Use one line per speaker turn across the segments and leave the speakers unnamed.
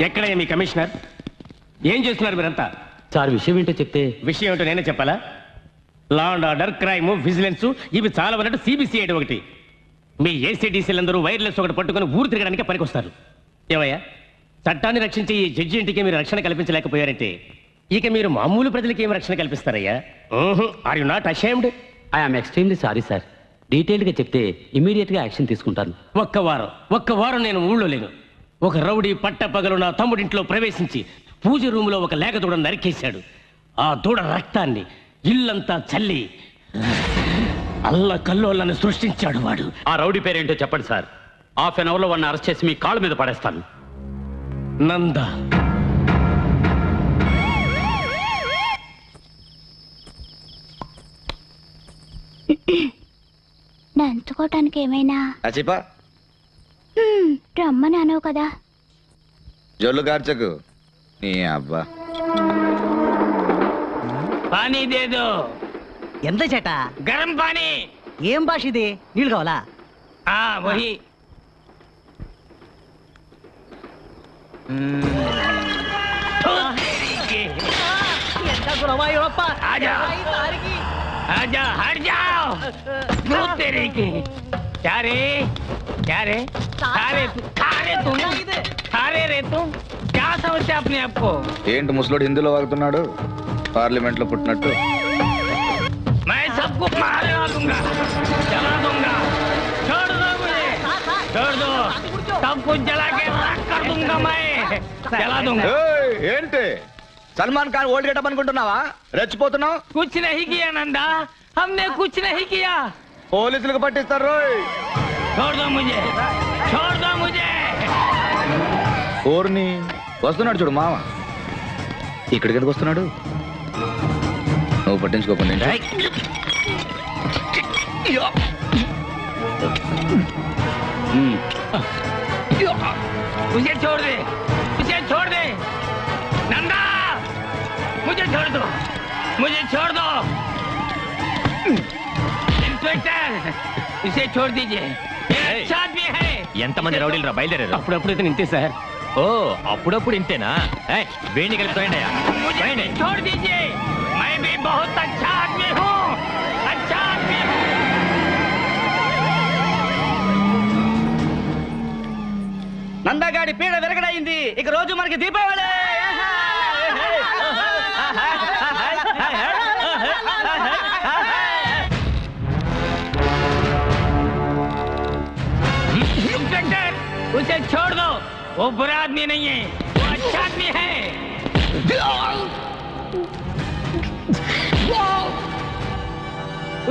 ఎక్కడయ్యా మీ commissioner? ఏం చేస్తున్నారు మీరంతా?
సార్ విషయం ఏంటో చెప్తే.
విషయం ఏంటో నేనే చెప్పాలా? Law and order, crime, vigilance ఇవి చాలా ఉన్నట్టు సిబిసిఐడి ఒకటి. మీ ఏసీడీసీలందరూ వైర్లెస్ ఒకటి పట్టుకుని ఊరు తిరగడానికి పనికొస్తారు. ఏమయ్యా, చట్టాన్ని రక్షించే ఈ జడ్జి ఇంటికి మీరు రక్షణ కల్పించలేకపోయారంటే ఇక మీరు మామూలు ప్రజలకి ఏం రక్షణ కల్పిస్తారయ్యా? Are you not ashamed?
I'm extremely sorry sir. డీటెయిల్డ్గా చెప్తే ఇమీడియట్గా యాక్షన్ తీసుకుంటాను.
ఒక్క వారం నేను ఊళ్ళో లేను. ఒక రౌడీ పట్టపగలు నా తమ్ముడింట్లో ప్రవేశించి పూజ రూములో ఒక లేక దూడను నరికేశాడు. ఆ దూడ రక్తాన్ని ఇల్లంతా చల్లి అల్లకల్లోలను సృష్టించాడు వాడు.
ఆ రౌడీ పేరేంటో చెప్పండి సార్. హాఫ్ అన్ అవర్లో వాడిని అరెస్ట్ చేసి మీ కాళ్ళ మీద పడేస్తాను.
నంద.
నంచుకోవటానికి ఏమైనా రమ్మని అనవు కదా.
జొల్లు కార్చకు నీ అబ్బా.
పానీ దేదో.
ఎంత చేట?
గరం పానీ.
ఏం భాష ఇది? నీళ్ళు కావాలా?
వహి.
ఎంత గురవాయూరప్ప.
ఆజా आजा हट जाओ। क्यों तेरे के क्या रे खारे रे तुम क्या समझते अपने आप को?
ఏంటి ముసలోడు హిందీలో వాగుతున్నాడు పార్లమెంట్ లో పుట్టినట్టు?
मैं सबको मारने दूंगा, जला दूंगा। छोड़ दो मुझे, छोड़ दो। सब कुछ जला के राख कर दूंगा मैं, जला दूंगा।
ఏంటి సల్మాన్ ఖాన్ ఓల్డ్ గెటప్ అనుకుంటున్నావా? రెచ్చిపోతున్నావు?
कुछ नहीं किया नंदा, हमने कुछ नहीं किया।
పోలీసులకు పట్టిస్తారు రోయ్.
छोड़ दो मुझे, छोड़ दो मुझे।
ఓర్ని వస్తున్నాడు చూడు మామ. ఇక్కడికి ఎందుకు వస్తున్నాడు? నువ్వు పట్టించుకోకుండా
मुझे छोड़ दे, मुझे छोड़ दे नंदा, मुझे छोड़ दो, मुझे छोड़ दो। इंस्पेक्टर इसे छोड़ दीजिए, अच्छा आदमी है।
ఎంతమంది రౌడీలు రా బయలుదేరారు?
అప్పుడప్పుడు ఇంతే సార్.
ఓ అప్పుడప్పుడు ఇంతేనా? వేణి కలిపి
मुझे छोड़ दीजिए, मैं भी बहुत अच्छा आदमी हूँ, अच्छा आदमी हूँ।
నందగాడి పీడ విరగడైంది. ఇక రోజు మనకి దీపావళి.
इंस्पेक्टर उसे छोड़ दो, वो बुरा आदमी नहीं है, वो अच्छा आदमी है।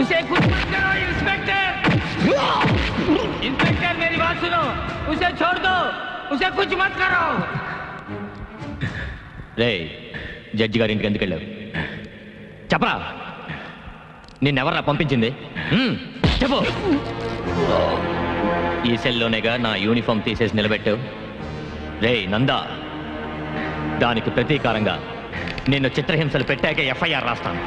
उसे कुछ मत करो इंस्पेक्टर, इंस्पेक्टर मेरी बात सुनो, उसे छोड़ दो, उसे कुछ मत करो।
రే జడ్జి గారి ఇంటికి ఎందుకు వెళ్ళావు? చెప్పరా, నిన్నెవర్రా పంపించింది? చెప్పు. ఈ సెల్లోనేగా నా యూనిఫామ్ తీసేసి నిలబెట్టావు. రే నందా, దానికి ప్రతీకారంగా నిన్ను చిత్రహింసలు పెట్టాక ఎఫ్ఐఆర్ రాస్తాను.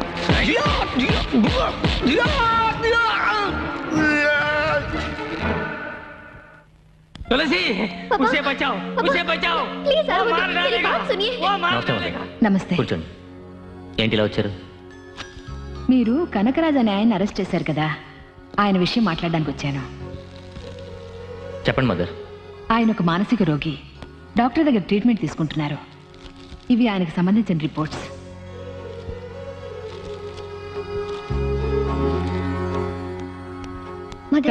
तुलसी उसे बचाओ, उसे बचाओ।
प्लीज
वो मार डालेगा, वो मार
నమస్తే
डालेगा।
నమస్తే.
కూర్చోండి. ఏంటి ఇలా వచ్చారు?
మీరు కనకరాజు అనే ఆయన అరెస్ట్ చేశారు కదా, ఆయన విషయం మాట్లాడడానికి వచ్చాను.
చెప్పండి మదర్.
ఆయన ఒక మానసిక రోగి, డాక్టర్ దగ్గర ట్రీట్మెంట్ తీసుకుంటున్నారు. ఇవి ఆయనకు సంబంధించిన రిపోర్ట్స్.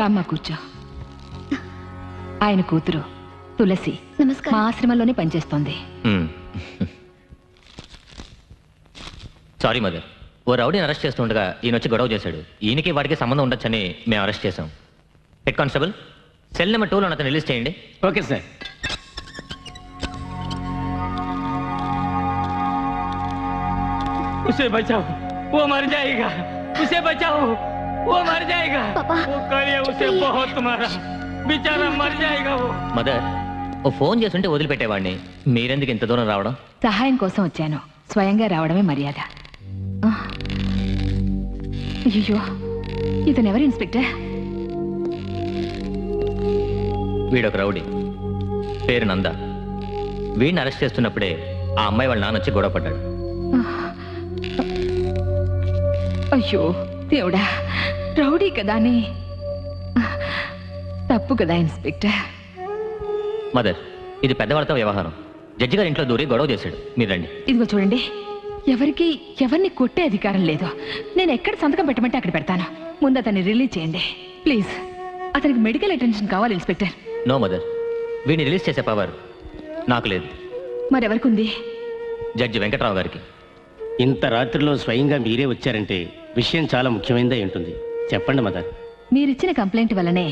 రామ్మా కూర్చో. ఆయన కూతురు తులసి మా ఆశ్రమంలోనే పనిచేస్తోంది.
సారీ మదర్, ఓ రౌడీని అరెస్ట్ చేస్తుండగా ఈయన వచ్చి గొడవ చేశాడు. ఈయనకి వాడికి సంబంధం ఉండొచ్చని మేము అరెస్ట్ చేశాం. హెడ్ కానిస్టేబుల్, సెల్ నెంబర్ 2లో అతను రిలీజ్ చేయండి.
Okay sir. उसे बचाओ, वो मर जाएगा, उसे बचाओ, वो मर जाएगा।
पापा,
वो करिए उसे बहुत मारा, बेचारा मर जाएगा वो।
మదర్, ఓ ఫోన్ చేస్తుంటే వదిలిపెట్టేవాడిని, మీరెందుకు ఇంత దూరం రావడం?
సహాయం కోసం వచ్చాను, స్వయంగా రావడమే మర్యాద. అయ్యో, ఇతనెవరు ఇన్స్పెక్టర్?
వీడొక రౌడీ, పేరు నంద. వీడిని అరెస్ట్ చేస్తున్నప్పుడే ఆ అమ్మాయి వాళ్ళ నాన్న వచ్చి గొడవ పడ్డాడు.
అయ్యో దేవుడా, రౌడీ కదా అని. తప్పు కదా ఇన్స్పెక్టర్.
మదర్, ఇది పెద్దవాళ్ళతో వ్యవహారం. జడ్జి గారి ఇంట్లో దూరి గొడవ చేశాడు. మీరు రండి.
ఇదిగో చూడండి, ఎవరిని కొట్టే అధికారం లేదు. నేను ఎక్కడ సంతకం పెట్టమంటే అక్కడ పెడతాను. ముందు అతన్ని రిలీజ్ చేయండి ప్లీజ్. అతనికి మెడికల్ అటెన్షన్ కావాలి ఇన్స్పెక్టర్.
నో మదర్, వీడిని రిలీజ్ చేసే పవర్ నాకు లేదు.
మరెవరికి ఉంది?
జడ్జి వెంకట్రావు గారికి.
ఇంత రాత్రిలో స్వయంగా మీరే వచ్చారంటే విషయం చాలా ముఖ్యమైనదే ఉంటుంది. చెప్పండి మదర్.
మీరిచ్చిన కంప్లైంట్ వల్లనే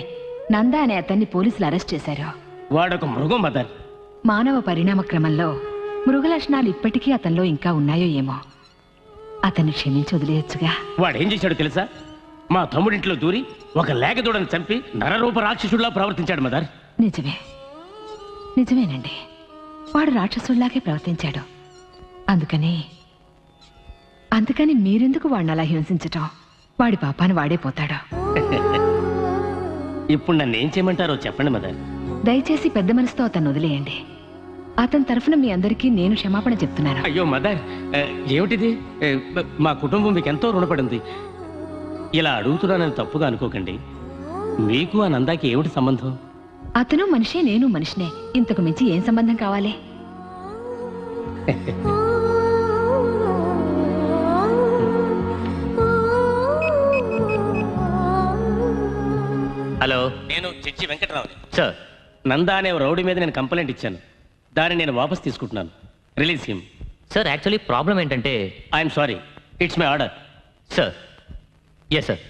నందా అనే అతన్ని పోలీసులు అరెస్ట్ చేశారు.
వాడొక మృగం మదర్.
మానవ పరిణామ క్రమంలో మృగ లక్షణాలు ఇప్పటికీ అతనిలో ఇంకా ఉన్నాయో ఏమో. అతన్ని క్షమించి వదిలేయచ్చుగా.
వాడేం చేశాడో తెలుసా? మా తమ్ముడింట్లో దూరి ఒక లేగదూడని చంపి నరరూప రాక్షసుడిలా ప్రవర్తించాడు మదర్.
నిజమేనండి, వాడు రాక్షసుడిలాగే ప్రవర్తించాడు. అందుకని మీరెందుకు వాడిని అలా హింసించటం? వాడి పాపాన్ని వాడే పోతాడు.
ఇప్పుడు నన్ను ఏం చేయమంటారో చెప్పండి మదర్.
దయచేసి పెద్ద మనసుతో అతన్ని వదిలేయండి. అతని తరఫున మీ అందరికీ నేను క్షమాపణ చెప్తున్నాను.
అయ్యో మదర్, ఏమిటిది? మా కుటుంబం మీకు ఎంతో రుణపడింది. ఇలా అడుగుతున్నానని తప్పుగా అనుకోకండి. మీకు ఆ నందాకి ఏమిటి సంబంధం?
అతను మనిషే, నేను మనిషినే. ఇంతకు మించి ఏం సంబంధం కావాలి?
హలో,
నేను జడ్జి వెంకటరావుని.
సార్.
నందా అనే రౌడీ మీద నేను కంప్లైంట్ ఇచ్చాను. దాన్ని నేను వాపస్ తీసుకుంటున్నాను. Release him.
Sir, actually problem ఏంటంటే
I'm sorry, it's my order.
Sir. Yes sir.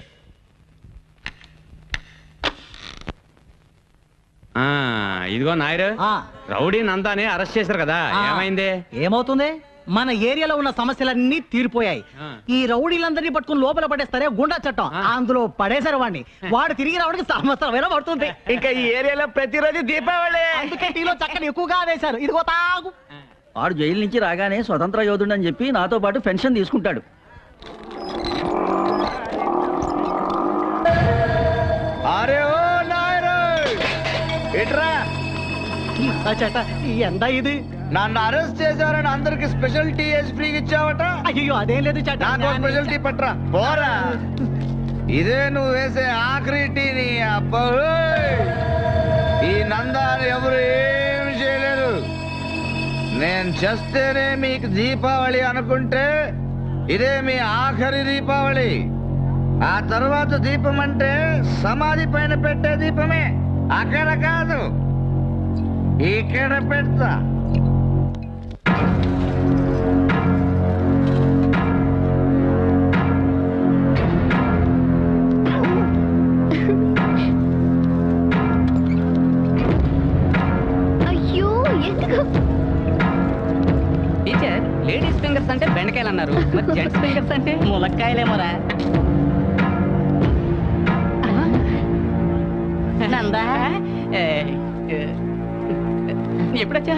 ఇదిగో నాయరు, రౌడీ నందాని అరెస్ట్ చేశారు కదా, ఏమైంది?
ఏమవుతుంది? మన ఏరియాలో ఉన్న సమస్యలన్నీ తీరిపోయాయి. ఈ రౌడీలందరినీ పట్టుకుని లోపల పడేస్తారే గుండా చట్టం, అందులో పడేశారు వాడిని. వాడు తిరిగి రావడానికి సంవత్సరం పడుతుంది.
ఇంకా ఈ ఏరియాలో ప్రతిరోజు దీపావళి.
అందుకే టీలో చక్కని ఎక్కువగా వేశారు. ఇదిగో తాగు.
వాడు జైలు నుంచి రాగానే స్వతంత్ర యోధుడు అని చెప్పి నాతో పాటు పెన్షన్ తీసుకుంటాడు.
అరే ఓ నాయరు, ఇట్రా.
చేట ఎంత ఇది?
నన్ను అరెస్ట్ చేశారని అందరికి స్పెషల్ టీ వేసి ఫ్రీగా ఇచ్చావట.
అయ్యో అదేం లేదు చేట.
నాకు స్పెషల్ టీ పట్రా. పోరా, ఇదే నువ్వు వేసే ఆఖరి టీ. నీ అబ్బా, ఈ నందాన్ని ఎవరు ఏమి చేయలేరు. నేను చేస్తేనే మీకు దీపావళి అనుకుంటే ఇదే మీ ఆఖరి దీపావళి. ఆ తర్వాత దీపం అంటే సమాధి పైన పెట్టే దీపమే. అక్కడ కాదు, ఇక్కడ పెడతా.
అయ్యో ఎందుకు?
టీచర్, లేడీస్ ఫింగర్స్ అంటే బెండకాయలు అన్నారు, మరి జెంట్స్ ఫింగర్స్ అంటే ములక్కాయలేమోరా. నందా, ఎప్పుడొచ్చా?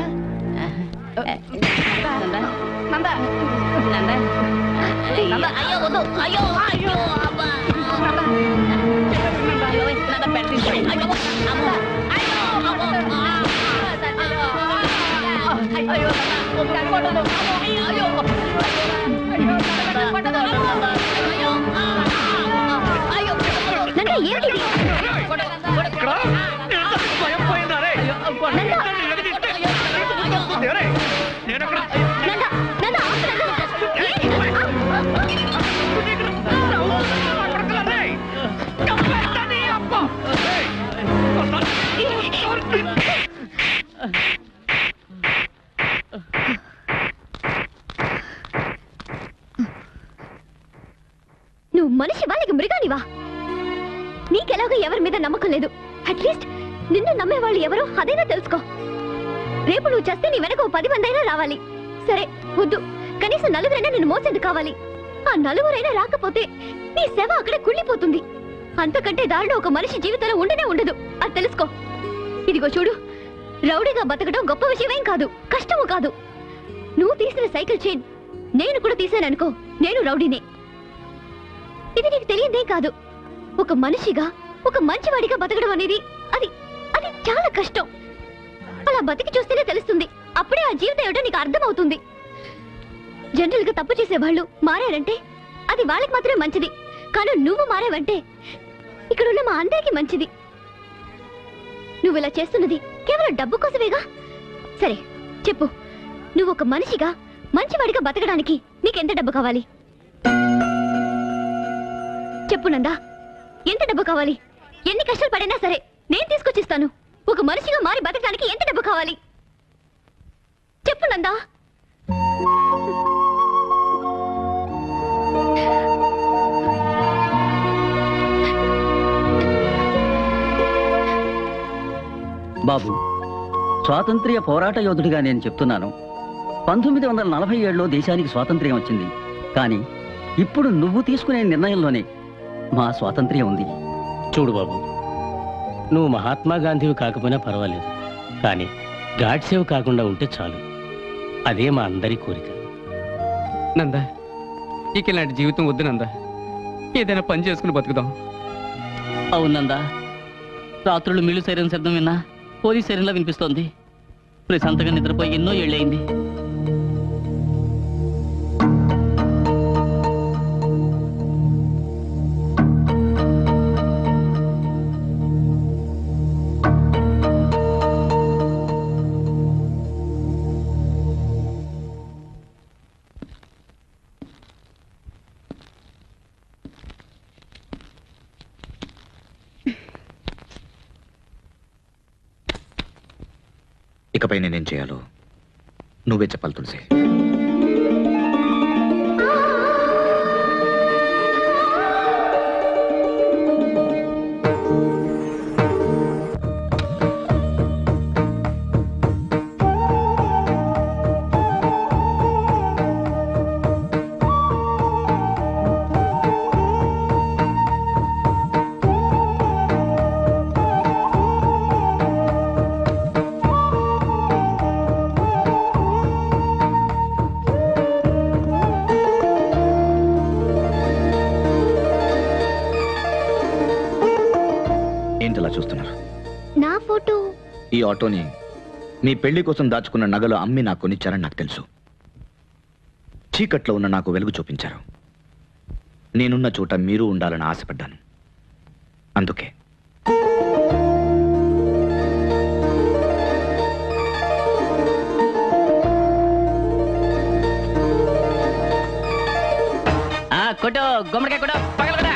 అయ్యో వద్దు, అయ్యో అయ్యో అబ్బా. అయ్యో నందా పెట్టి. అయ్యో అమ్మ, అయ్యో అమ్మ, అయ్యో నువ్వు మనిషి వాళ్ళకి మృగానివా? నీకెలాగో ఎవరి మీద నమ్మకం లేదు. అట్లీస్ట్ నిన్ను నమ్మేవాళ్ళు ఎవరో అదైనా తెలుసుకో. రేపు నువ్వు చేస్తే నీ వెనక 10 మంది అయినా రావాలి. సరే వద్దు, కనీసం 4 నిన్ను మోసేందుకు కావాలి. ఆ 4 రాకపోతే నీ సేవ అక్కడే కుళ్ళిపోతుంది. అంతకంటే దారిలో ఒక మనిషి జీవితంలో ఉండనే ఉండదు. అది తెలుసుకో. ఇదిగో చూడు, రౌడీగా బతకడం గొప్ప విషయమేం కాదు, కష్టము కాదు. నువ్వు తీసిన సైకిల్ చైన్ నేను కూడా తీసాననుకో, నేను రౌడీనే. ఇది నీకు తెలియదేం కాదు. ఒక మనిషిగా, ఒక మంచివాడిగా బతకడం అనేది అది అది చాలా కష్టం. అలా బతికి చూస్తేనే తెలుస్తుంది అప్పుడే ఆ జీవితం ఏమిటో నీకు అర్థమవుతుంది. జనరల్ గా తప్పు చేసేవాళ్ళు మారారంటే అది వాళ్ళకి మాత్రమే మంచిది. కానీ నువ్వు మారావంటే ఇక్కడున్న మా అందరికీ మంచిది. నువ్వు ఇలా చేస్తున్నది కేవలం డబ్బు కోసమేగా? సరే చెప్పు, నువ్వు ఒక మనిషిగా మంచివాడిగా బతకడానికి నీకెంత డబ్బు కావాలి? చెప్పు నందా, ఎంత డబ్బు కావాలి? ఎన్ని కష్టాలు పడినా సరే నేను తీసుకొచ్చిస్తాను. ఒక మనిషిగా మారి బతకడానికి ఎంత డబ్బు కావాలి చెప్పు నందా.
బాబు, స్వాతంత్ర్య పోరాట యోధుడిగా నేను చెప్తున్నాను. 1947లో దేశానికి స్వాతంత్ర్యం వచ్చింది. కానీ ఇప్పుడు నువ్వు తీసుకునే నిర్ణయంలోనే మా స్వాతంత్ర్యం ఉంది.
చూడు బాబు, నువ్వు మహాత్మా గాంధీవి కాకపోయినా పర్వాలేదు, కానీ గాడ్సేవ్ కాకుండా ఉంటే చాలు. అదే మా అందరి కోరిక.
నందా, ఇక ఇలాంటి జీవితం వద్దు నందా. ఏదైనా పని చేసుకుని బతుకుదాం.
అవునందా, రాత్రులు మిల్లు సైరన్ శబ్దం విన్నా పోలీస్ సైరన్లా వినిపిస్తోంది. ప్రశాంతంగా నిద్రపోయి ఎన్నో ఏళ్ళయింది.
ఇకపై నేనేం చేయాలో నువ్వే చెప్పాలి తులసి. ఏంటలా చూస్తున్నారు?
నా ఫోటో
ఈ ఆటోని మీ పెళ్లి కోసం దాచుకున్న నగలు అమ్మి నాకు కొనిచ్చారని నాకు తెలుసు. చీకట్లో ఉన్న నాకు వెలుగు చూపించారు. నేనున్న చోట మీరు ఉండాలని ఆశపడ్డాను. అందుకే
కొట్టు, గుమ్మడికాయ కొట్టు, పగల కొట్టు.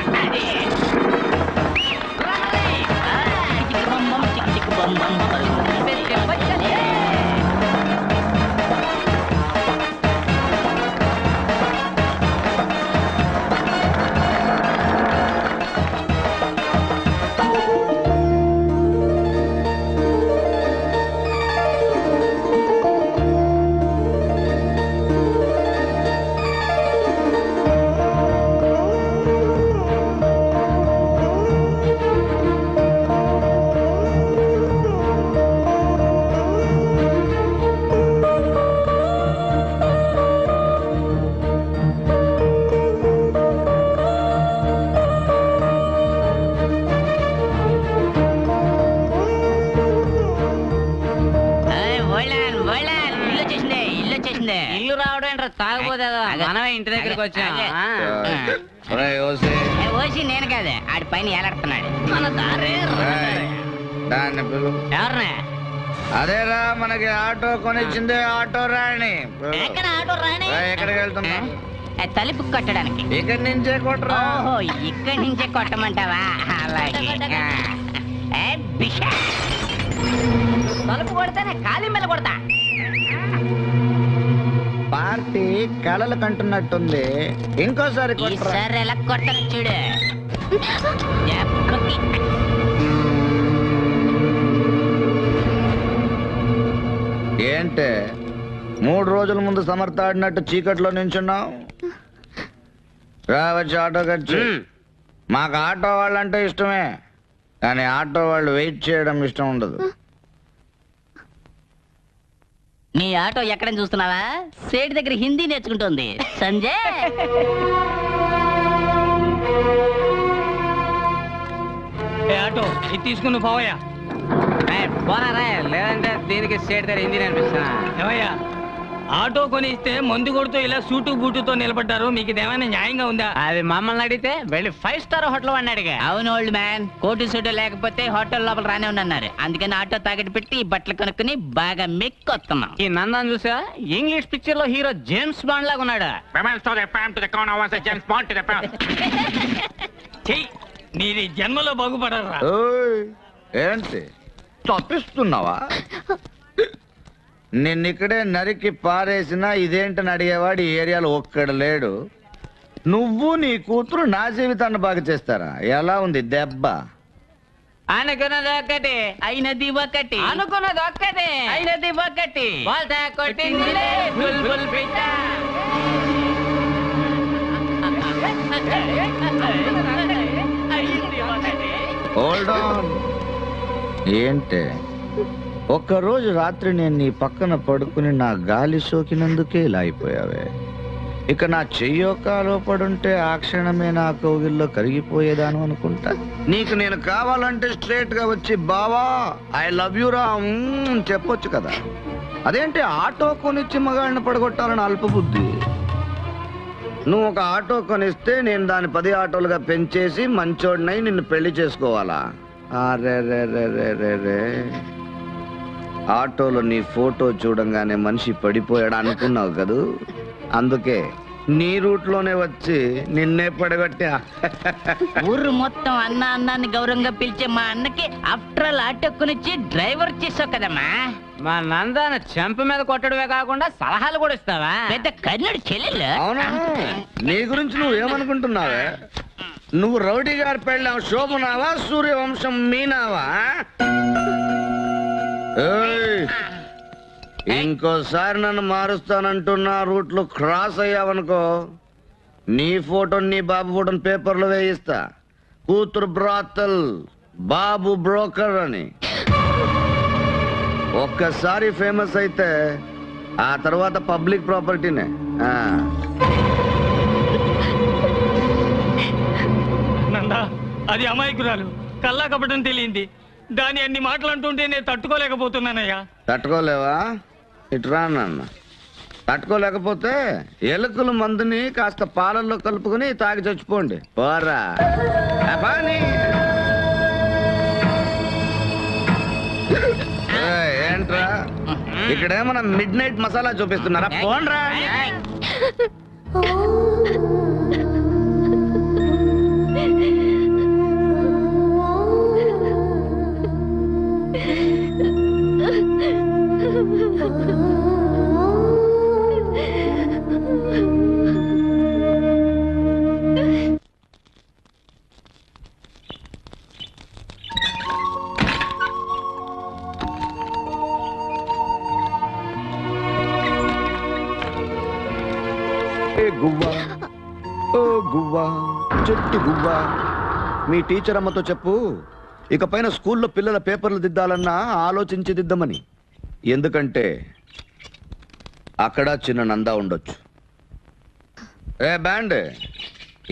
ఇల్లు రావడం ఏంట్రా తాగబోదా? మనమే ఇంటి దగ్గరికి వచ్చాం. ఓసి నేను కాదే, ఆడి పైన ఏలాడుతున్నాడు. మన దారి ఎవరినా?
అదేరా మనకి ఆటో కొనిచ్చిందే ఆటో రాణి.
ఎక్కడ ఆటో రాణి?
ఎక్కడికి వెళ్తున్నా?
తలుపు కొట్టడానికి.
ఇక్కడి నుంచే కొట్టరా?
ఓహో, ఇక్కడి నుంచే కొట్టమంటావా? అలాగే. తలుపు కొడితేనే ఖాళీ మీద కొడతా.
పార్టీ కళలు కంటున్నట్టుంది, ఇంకోసారి కొట్టరా?
ఈసారి ఎలా కొడతాను చూడు.
ఏంటే 3 రోజుల ముందు సమర్థ ఆడినట్టు చీకట్లో నించున్నావు? రావచ్చు ఆటో ఖర్చు. మాకు ఆటో వాళ్ళంటే ఇష్టమే, కానీ ఆటో వాళ్ళు వెయిట్ చేయడం ఇష్టం ఉండదు.
నీ ఆటో ఎక్కడని చూస్తున్నావా? సేటి దగ్గర హిందీ నేర్చుకుంటోంది. సంజయ్,
ఆటో ఇది తీసుకుని పోవయ్యా.
పోనారా లేదంటే దీనికి స్టేట్ దగ్గర హిందీ అనిపిస్తున్నా
ఏమయ్యా ఆటో కొని ఇస్తే మందు కొడుతూ ఇలా సూటు బూటుతో నిలబడ్డారు మీకు ఇదేమైనా న్యాయంగా ఉందా?
అది మమ్మల్ని అడిగితే వెళ్ళి 5 స్టార్ హోటల్ వాడిని అడిగా.
అవును ఓల్డ్ మ్యాన్, కోటు సూటు లేకపోతే హోటల్ లోపల రానే ఉన్నారు. అందుకని ఆటో తాగట్టు పెట్టి ఈ బట్టలు కొనుక్కుని బాగా మెక్కొస్తున్నాం.
ఈ నందాన్ని చూసా ఇంగ్లీష్ పిక్చర్ లో హీరో జేమ్స్ బాండ్ లాగా ఉన్నాడు.
చెయ్యి నీది జన్మలో బాగుపడరా.
ఓయ్, ఏంటి తప్పిస్తున్నావా? నిన్నిక్కడే నరికి పారేసినా ఇదేంటని అడిగేవాడు ఈ ఏరియాలో ఒక్కడు లేడు. నువ్వు నీ కూతురు నా జీవితాన్ని బాగా చేస్తారా? ఎలా ఉంది దెబ్బ?
అనుకున్నది ఒకటి అయినది ఒకటి,
అనుకున్నది ఒక్కటే
అయినది ఒకటి.
బోల్తా కొట్టిందిలే బుల్బుల్ పిట్ట.
Hold on. ఏంటే ఒక్కరోజు రాత్రి నేను నీ పక్కన పడుకుని నా గాలి సోకినందుకే ఇలా అయిపోయావే. ఇక నా చెయ్యో కాలో పడుంటే ఆ క్షణమే నా కౌగిల్లో కరిగిపోయేదాను అనుకుంటా. నీకు నేను కావాలంటే స్ట్రేట్ గా వచ్చి బావా ఐ లవ్ యూ రా చెప్పొచ్చు కదా. అదేంటి ఆటో కొనిచ్చి మగాళ్ళని పడగొట్టాలని అల్పబుద్ధి. నువ్వు ఒక ఆటో కొనిస్తే నేను దాన్ని 10 ఆటోలుగా పెంచేసి మంచోడినై నిన్ను పెళ్లి చేసుకోవాలా? అరే రే రే రే రే రే. ఆటోలో నీ ఫోటో చూడంగానే మనిషి పడిపోయాడు అనుకున్నావు కదూ, అందుకే నీ రూట్లోనే వచ్చి నిన్నే పడగొట్టా.
ఊరు మొత్తం అన్న అన్నాన్ని గౌరవంగా పిలిచే మా అన్నకి ఆఫ్టర్ ఆల్ ఆటో కొనిచ్చి డ్రైవర్ చేసావు కదమ్మా.
మా నందాన చెంప మీద కొట్టడమే కాకుండా సలహాలు కూడా ఇస్తావా?
పెద్ద కర్ణుడు చెల్లెలు.
అవునా? నీ గురించి నువ్వు ఏమనుకుంటున్నావే? నువ్వు రౌడీ గారి పెళ్ళాం శోభనావా, సూర్యవంశం మీనావా? ఏయ్, ఇంకోసారి నన్ను మారుస్తానంటున్నా రూట్లు క్రాస్ అయ్యావనుకో నీ ఫోటోని నీ బాబు ఫోటోని పేపర్లో వేయిస్తా. కూతురు బ్రాతల్, బాబు బ్రోకర్ అని. ఒక్కసారి ఫేమస్ అయితే ఆ తర్వాత పబ్లిక్ ప్రాపర్టీనే.
నందా అది అమాయకురాలు, కల్లా కపటం తెలియంది. దాని అన్ని మాటలు అంటుంటే నేను తట్టుకోలేకపోతున్నానయ్యా.
తట్టుకోలేవా? ఇట్రా నాన్న. తట్టుకోలేకపోతే ఎలుకల మందుని కాస్త పాలల్లో కలుపుకుని తాగి చచ్చిపోండి. పోరా అబాని. ఏంట్రా ఇక్కడేమన్నా మిడ్ నైట్ మసాలా చూపిస్తున్నారా? పోండ్రా. గువ్వా ఓ గువ్వా చెట్టు గువ్వా, మీ టీచర్ అమ్మతో చెప్పు ఇకపైన స్కూల్లో పిల్లల పేపర్లు దిద్దాలన్నా ఆలోచించి దిద్దమని. ఎందుకంటే అక్కడ చిన్న నందా ఉండొచ్చు. ఏ బ్యాండ్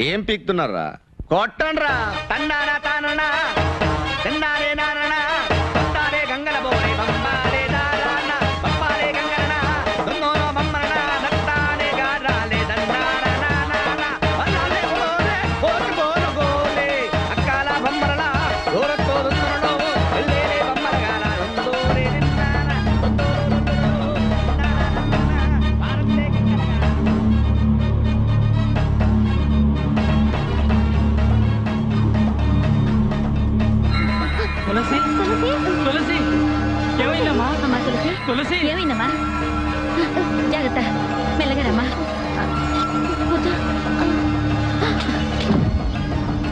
ఏం పీక్తున్నారా? కొట్టండ్రా. తన్నానా తాననా తిన్నారే నాననా కొట్టారే గంగల బోరే బంబారే దారానా బంబారే గంగలనా దొన్నోనో మమ్మలనా దట్టానే గారాలే దండానా నానా వల్లాలే బోరే ఓటి బోరు గోలే అక్కాల బొమ్మలలా దూరతో దున్నరలో ఎల్లేలే బొమ్మలగాల దొందోరే నిన్నానా దొందోరో భారతే
తులసి తులసి ఏమైందమ్మా?
అమ్మా తులసి,
తులసి
ఏమైందమ్మా? జాగ్రత్త, మెల్లగా రమ్మా. కూర్చో.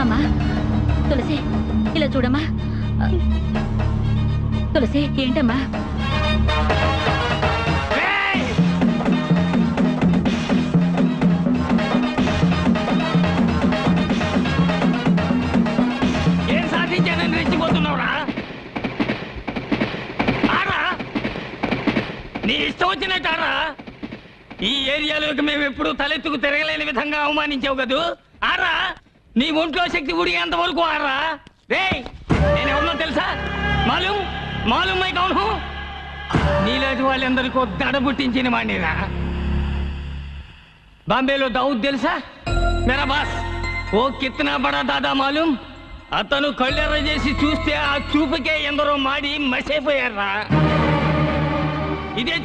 అమ్మా తులసి, ఇలా చూడమ్మా. తులసి ఏంటమ్మా?
ఏం సాధించానని రెచ్చిపోతున్నావురా? ఆరా నీ ఇష్టం వచ్చినట్టారా? ఈ ఏరియాలోకి మేము ఎప్పుడు తలెత్తుకు తిరగలేని విధంగా అవమానించావు కదూ. ఆరా నీ ఒంట్లో శక్తి ఉడిగేంత వరకు ఆరా. రేయ్ నేనెవరినో తెలుసా? మాలూం మాలూమ్ మై కౌన్ హూ నీలాంటి వాళ్ళందరికీ దడ పుట్టించిన వాడినిరా. బాంబేలో దావుద్ తెలుసా? మేరా బాస్ ఓ కిత్నా బడా దాదా మాలూమ్. అతను కళ్ళెర్ర చేసి చూస్తే ఆ చూపుకే ఎందరో మాడి మసైపోయారా. ఇదే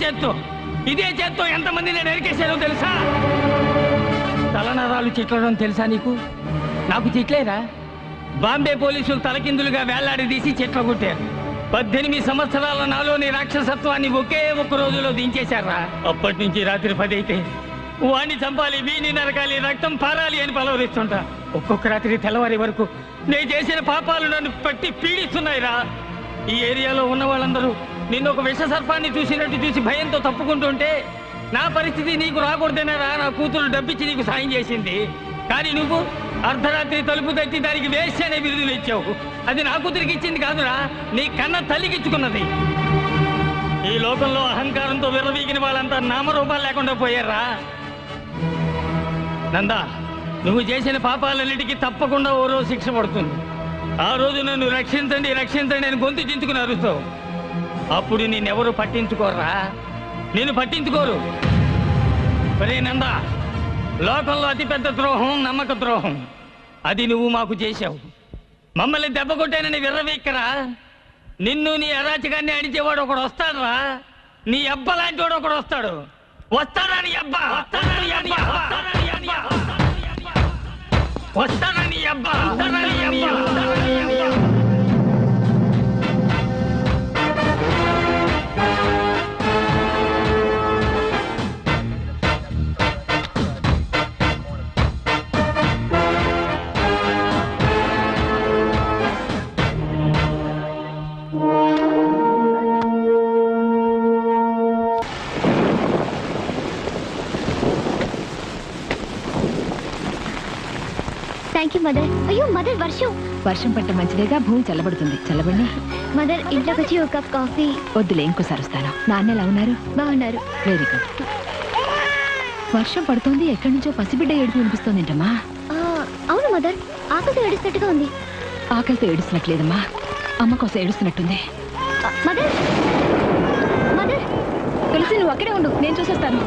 చేత్తో ఎంతమందిని నరికేశారో తెలుసా? తలనరాలు చిట్లడం తెలుసా నీకు? నాకు చిట్లేరా. బాంబే పోలీసులు తలకిందులుగా వేళ్లాడదీసి చెట్ల కొట్టారు. 18 సంవత్సరాల నాలోని రాక్షసత్వాన్ని ఒకే ఒక్క రోజులో దించేశారా. అప్పటి నుంచి రాత్రి 10 అయితే వాణ్ణి చంపాలి, వీణ్ణి నరకాలి, రక్తం పారాలి అని పలవరిస్తుంటా. ఒక్కొక్క రాత్రి తెల్లవారి వరకు నేను చేసిన పాపాలు నన్ను పట్టి పీడిస్తున్నాయిరా. ఈ ఏరియాలో ఉన్న వాళ్ళందరూ నిన్ను ఒక విష సర్పాన్ని చూసినట్టు చూసి భయంతో తప్పుకుంటుంటే నా పరిస్థితి నీకు రాకూడదనేరా నా కూతురు డబ్బిచ్చి నీకు సాయం చేసింది. కానీ నువ్వు అర్ధరాత్రి తలుపు తట్టి దానికి వేస్ట్ అనే బిరుదులు ఇచ్చావు. అది నా కూతురికి ఇచ్చింది కాదురా, నీ కన్న తల్లికిచ్చుకున్నది. ఈ లోకంలో అహంకారంతో విర్రవీగిన వాళ్ళంతా నామరూపాలు లేకుండా పోయారా. నందా, నువ్వు చేసిన పాపాలన్నిటికీ తప్పకుండా ఓ రోజు శిక్ష పడుతుంది. ఆ రోజు నన్ను రక్షించండి అని గొంతు చించుకుని అరుస్తావు. అప్పుడు నిన్నెవరు పట్టించుకోర్రా, నేను పట్టించుకోరు. ఒరే నందా, లోకంలో అతిపెద్ద ద్రోహం నమ్మక ద్రోహం. అది నువ్వు మాకు చేశావు. మమ్మల్ని దెబ్బ కొట్టానని విర్రవీక్కరా. నిన్ను నీ అరాచకాన్ని అడిచేవాడు ఒకడు వస్తాడురా. నీ అబ్బ లాంటి వాడు ఒకడు వస్తాడు. వస్తాడా నీ అబ్బా?
Thank you mother. అయ్యో మదర్,
వర్షం పట్ట మంచిదేగా, భూమి చల్లబడుతుంది. చల్లబండి
మదర్, ఇంట్లోకి వచ్చి ఒక కప్ కాఫీ.
వద్దులే, ఇంకోసారి వస్తాను. నాన్న ఎలా ఉన్నారు?
బాగున్నారు.
Very good. వర్షం పడుతోంది, ఎక్కడి నుంచో పసిబిడ్డ ఏడుపు వినిపిస్తోంది ఏంటమ్మా?
అవును మదర్, ఆకలితో ఏడుస్తున్నట్టుగా ఉంది.
ఆకలితో ఏడుస్తున్నట్లేదమ్మా, అమ్మ కోసం ఏడుస్తున్నట్టుంది.
మదర్ మదర్,
తులసి నువ్వు అక్కడే ఉండు, నేను చూసేస్తాను.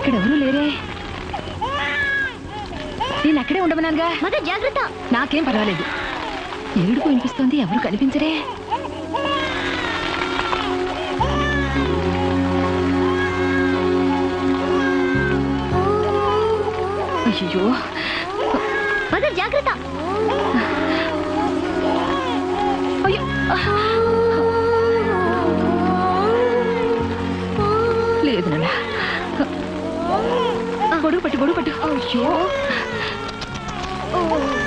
ఇక్కడ ఎవరూ లేరే, నేను అక్కడే ఉండమన్నానుగా.
మదర్ జాగ్రత్త.
నాకేం పర్వాలేదు. ఏడుపు వినిపిస్తోంది, ఎవరు కనిపించరే. అయ్యో
మదర్ జాగ్రత్త.
అయ్యో లేదు నాన్న, గొడుగు పట్టు. అయ్యో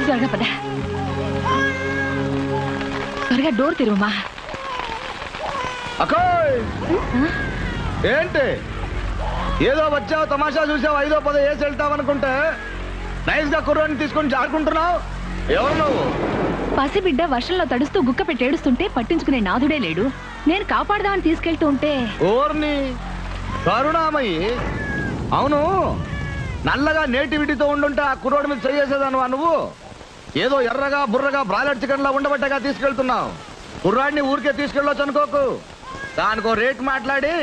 త్వరగా పద, త్వరగా డోర్ తెరువమ్మా.
అక్కోయ్, ఏంటి ఏదో వచ్చావు, తమాషా చూసావు, 5ో 10 వేసి వెళ్తావనుకుంటే నైస్ గా కుర్రాన్ని తీసుకొని జారుకుంటున్నావు. ఎవరు నువ్వు?
పసిబిడ్డ వర్షంలో తడుస్తూ గుక్క పెట్టి ఏడుస్తుంటే పట్టించుకునే నాథుడే లేడు. నేను కాపాడదామని తీసుకెళ్తూ ఉంటే
ఓర్ని కరుణామయ్యి. అవును, నల్లగా నేటివిటీతో ఉండుంటే ఆ కుర్రోడి మీద చేసేదాను నువ్వు. ఏదో ఎర్రగా బుర్రగా బ్రాయిలర్ చికెన్ లా ఉండబట్టగా తీసుకెళ్తున్నావు. కుర్రాడిని ఊరికే తీసుకెళ్ళొచ్చు అనుకోకు. దానికో రేట్ మాట్లాడి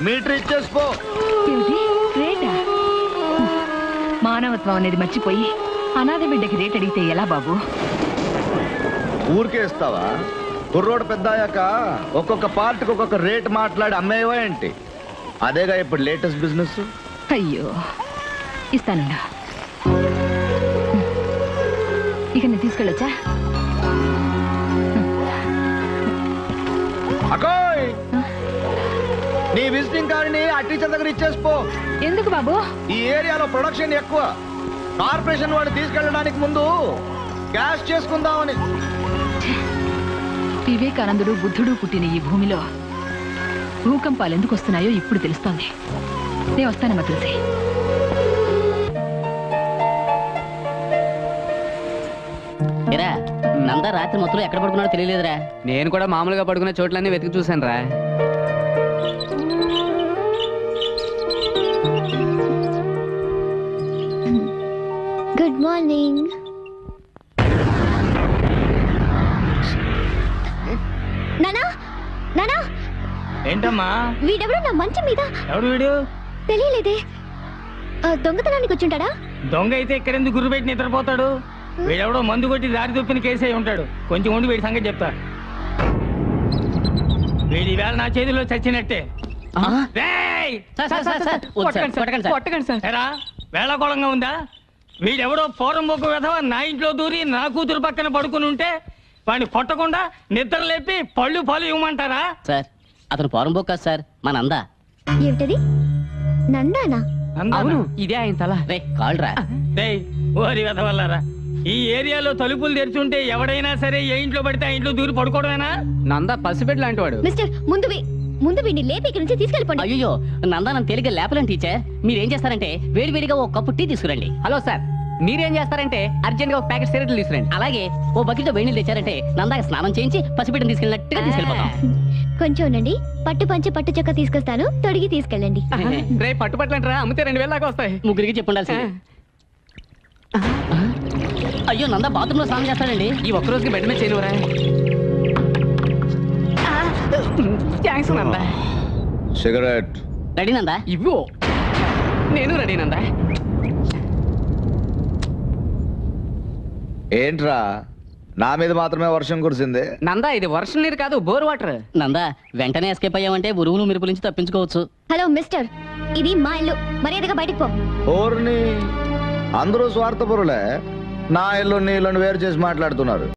మీటర్ ఇచ్చేసుకో.
రేటా? మానవత్వం అనేది మర్చిపోయి అనాథ బిడ్డకి రేట్ అడిగితే ఎలా బాబు?
ఊరికే ఇస్తావా? కుర్రోడు పెద్ద అయ్యాక ఒక్కొక్క పార్టీకి ఒక్కొక్క రేట్ మాట్లాడి అమ్మేవా ఏంటి? అదేగా ఇప్పుడు లేటెస్ట్ బిజినెస్.
అయ్యో, ఇస్తానండా. ఇక నేను తీసుకెళ్ళొచ్చా?
అకోయ్, నీ విజిటింగ్ కార్డుని ఆ టీచర్ దగ్గర ఇచ్చేసిపో.
ఎందుకు బాబు?
ఈ ఏరియాలో ప్రొడక్షన్ ఎక్కువ. కార్పొరేషన్ వాడు తీసుకెళ్ళడానికి ముందు క్యాష్ చేసుకుందామని.
వివేకానందుడు బుద్ధుడు పుట్టిన ఈ భూమిలో భూకంపాలు ఎందుకు వస్తున్నాయో ఇప్పుడు తెలుస్తోంది. నేను వస్తానమ్మా తులసి.
నందా రాత్రి మొత్తం ఎక్కడ పడుకున్నాడో తెలియలేదురా.
నేను కూడా మామూలుగా పడుకునే చోట్లన్నీ వెతికి చూశాను రా.
Good morning.
ఏంటమ్మా
వీడెవడో నా మంచం మీద
ఎవడు వీడు
తెలియలేదే దొంగతనానికి వచ్చుంటాడా
దొంగ అయితే ఇక్కడెందుకు గుర్రు పెట్టి నిద్రపోతాడు వీడెవడో మందు కొట్టి దారి తప్పిన కేసు అయి ఉంటాడు కొంచెం ఉండి వీడి సంగతి చెప్తా వీడి వేళ నా చేతిలో చచ్చినట్టే రేయ్!
కొట్టకండి సార్
ఎరా వేళకోళంగా ఉందా వీడెవడో ఫోరం బొక్క వెధవ నా ఇంట్లో దూరి నా కూతురు పక్కన పడుకుని ఉంటే వాడిని కొట్టకుండా నిద్ర లేపి పళ్ళు ఇవ్వమంటారా
సార్ అతను పోరం బొక్క సార్ మా నందా
ఏమిటది నందానా
అవును ఇదే ఆయన తల
రే కాల్రా
డేయ్ ఓరి వెధవల్లారా ఈ ఏరియాలో తలుపులు తెరిచుంటే ఎవడైనా సరే ఏ ఇంట్లో పడితే ఆ ఇంట్లో దూరి పడుకోవడమేనా
నంద పసిబిడ్డ లాంటి వాడు
మిస్టర్ ముందు వీడిని లేపి ఇక్కడి నుంచి తీసుకెళ్ళిపోండి
అయ్యో నందా నన్ను తేలిగ్గా లేపలేను టీచర్ మీరేం చేస్తారంటే వేడివేడిగా ఒక కప్పు టీ తీసుకురండి
హలో సార్ మీరేం చేస్తారంటే అర్జెంట్ గా ఒక ప్యాకెట్ సిగరెట్లు తీసుకురండి
అలాగే ఓ బకెట్ వేడి నీళ్ళు తెచ్చారంటే నందాకి స్నానం చేయించి పసిబిడ్డను తీసుకెళ్ళినట్టుగా తీసుకెళ్ళిపోతాం
కొంచెం ఉండండి పట్టు చెక్క తీసుకొస్తాను తొడిగి తీసుకెళ్ళండి
రేపు పట్టుపట్లంటారా అమ్మితే 2000 దాకా వస్తాయి
ముగ్గురికి చెప్పుండాల్సింది అయ్యో నందా బాత్రూమ్ లో స్నానం చేస్తాడండి
ఈ ఒక్క రోజుకి బెడ్ మీద చేయనురా thanks Nanda
cigarette
ready Nanda
ఇవ్వు నేను రెడీ నందా
ఏంట్రా నా మీద మాత్రమే వర్షం కురిసింది
నందా ఇది వర్షం నీరు కాదు బోర్ వాటర్
నందా వెంటనే ఎస్కేప్ అయ్యామంటే ఉరువులు మెరుపుల నుంచి తప్పించుకోవచ్చు
హలో మిస్టర్ ఇది మా ఇల్లు మర్యాదగా బయటికి పో
ఓర్ని అందరూ స్వార్థపరులే నా ఇల్లు నీ ఇల్లుని వేరు చేసి మాట్లాడుతున్నారు